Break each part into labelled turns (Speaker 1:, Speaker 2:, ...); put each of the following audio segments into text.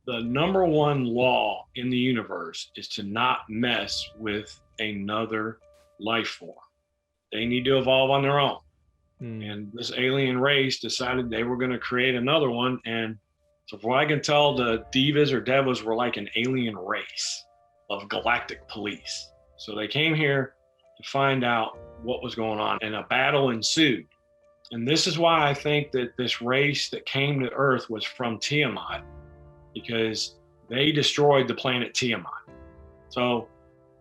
Speaker 1: The number one law in the universe is to not mess with another life form. They need to evolve on their own. And this alien race decided they were going to create another one. And so, from what I can tell, the Divas or Devas were like an alien race of galactic police. So they came here to find out what was going on, and a battle ensued. And this is why I think that this race that came to Earth was from Tiamat, because they destroyed the planet Tiamat. So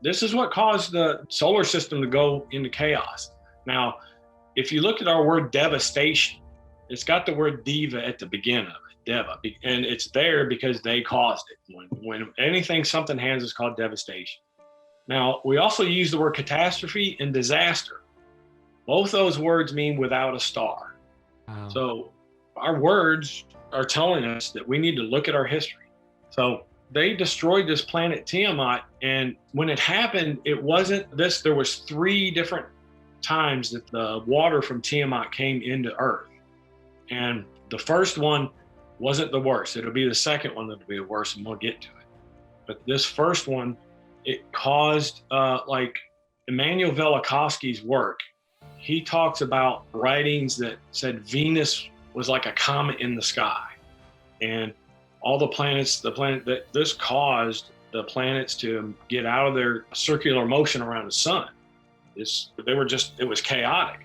Speaker 1: this is what caused the solar system to go into chaos. Now, if you look at our word devastation, it's got the word diva at the beginning of it, deva, and it's there because they caused it. When anything something has is called devastation. Now, we also use the word catastrophe and disaster. Both those words mean without a star. Wow. So our words are telling us that we need to look at our history. So they destroyed this planet Tiamat, and when it happened, it wasn't this. There was 3 different times that the water from Tiamat came into Earth. And the first one wasn't the worst. It'll be the second one that'll be the worst, and we'll get to it. But this first one, it caused, like Immanuel Velikovsky's work, he talks about writings that said Venus was like a comet in the sky. And all the planets, this caused the planets to get out of their circular motion around the sun. It was chaotic.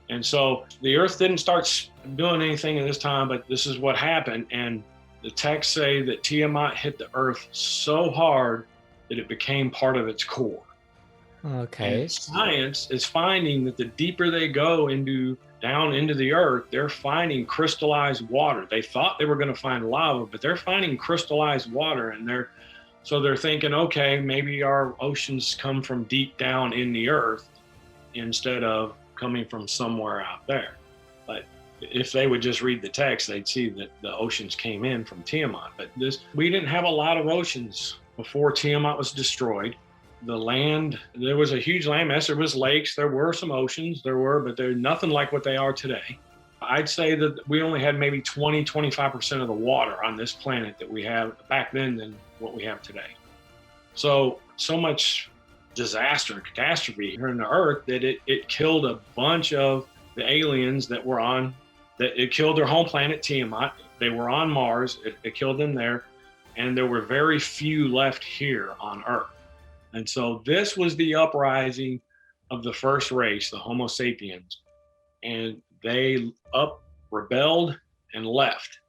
Speaker 1: And so the Earth didn't start doing anything at this time, but this is what happened. And the texts say that Tiamat hit the Earth so hard that it became part of its core.
Speaker 2: Okay.
Speaker 1: And science is finding that the deeper they go down into the Earth, they're finding crystallized water. They thought they were going to find lava, but they're finding crystallized water, and they're thinking, okay, maybe our oceans come from deep down in the Earth instead of coming from somewhere out there. But if they would just read the text, they'd see that the oceans came in from Tiamat. But we didn't have a lot of oceans before Tiamat was destroyed. The land, there was a huge landmass. There was lakes, there were some oceans, but they're nothing like what they are today. I'd say that we only had maybe 25% of the water on this planet that we have back then than what we have today. So much disaster and catastrophe here on the Earth that it killed a bunch of the aliens that it killed their home planet, Tiamat. They were on Mars, it killed them there, and there were very few left here on Earth. And so this was the uprising of the first race, the Homo sapiens, and they rebelled and left.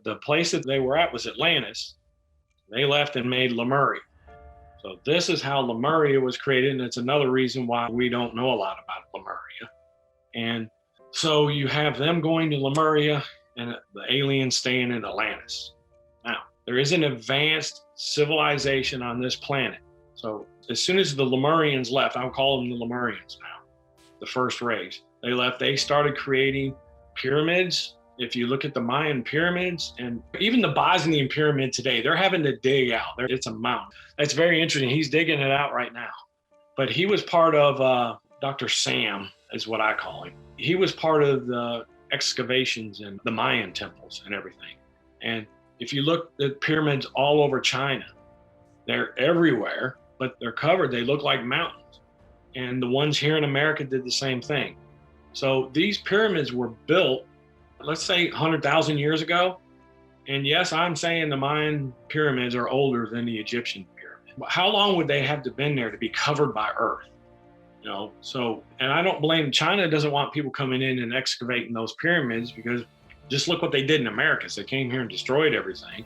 Speaker 1: The place that they were at was Atlantis. They left and made Lemuria. So this is how Lemuria was created, and it's another reason why we don't know a lot about Lemuria. And so you have them going to Lemuria and the aliens staying in Atlantis. Now, there is an advanced civilization on this planet. So as soon as the Lemurians left, I'll call them the Lemurians now, the first race, they left, they started creating pyramids. If you look at the Mayan pyramids and even the Bosnian pyramid today, they're having to dig out. It's a mountain. That's very interesting. He's digging it out right now. But he was part of Dr. Sam, is what I call him. He was part of the excavations in the Mayan temples and everything. And if you look at pyramids all over China, they're everywhere, but they're covered. They look like mountains. And the ones here in America did the same thing. So these pyramids were built, let's say 100,000 years ago. And yes, I'm saying the Mayan pyramids are older than the Egyptian pyramid. But how long would they have to been there to be covered by Earth? And I don't blame China. Doesn't want people coming in and excavating those pyramids, because just look what they did in America. So they came here and destroyed everything,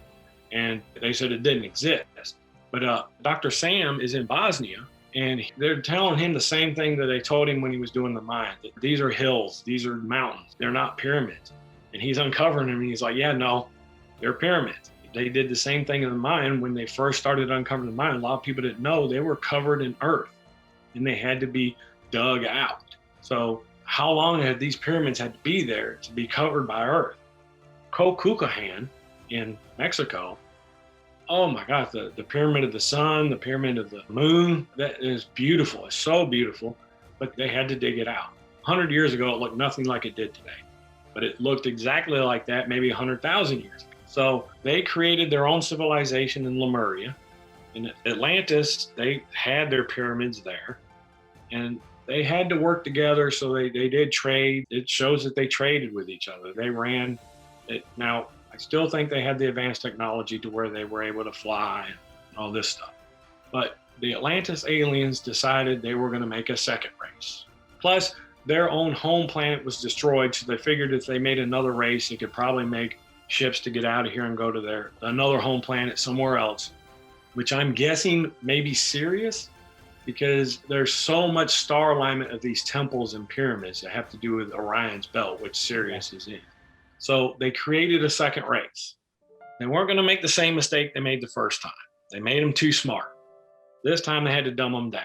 Speaker 1: and they said it didn't exist. But Dr. Sam is in Bosnia, and they're telling him the same thing that they told him when he was doing the mine. That these are hills, these are mountains, they're not pyramids. And he's uncovering them, and he's like, yeah, no, they're pyramids. They did the same thing in the mine when they first started uncovering the mine. A lot of people didn't know they were covered in earth, and they had to be dug out. So how long had these pyramids had to be there to be covered by earth? Kukulkan in Mexico, oh my God, the pyramid of the sun, the pyramid of the moon, that is beautiful. It's so beautiful, but they had to dig it out. 100 years ago, it looked nothing like it did today, but it looked exactly like that maybe 100,000 years ago. So they created their own civilization in Lemuria. In Atlantis, they had their pyramids there, and they had to work together. So they did trade. It shows that they traded with each other. They ran it. Now, I still think they had the advanced technology to where they were able to fly and all this stuff. But the Atlantis aliens decided they were going to make a second race. Plus, their own home planet was destroyed, so they figured if they made another race, they could probably make ships to get out of here and go to their another home planet somewhere else, which I'm guessing may be Sirius, because there's so much star alignment of these temples and pyramids that have to do with Orion's belt, which Sirius is in. So they created a second race. They weren't going to make the same mistake they made the first time. They made them too smart. This time they had to dumb them down.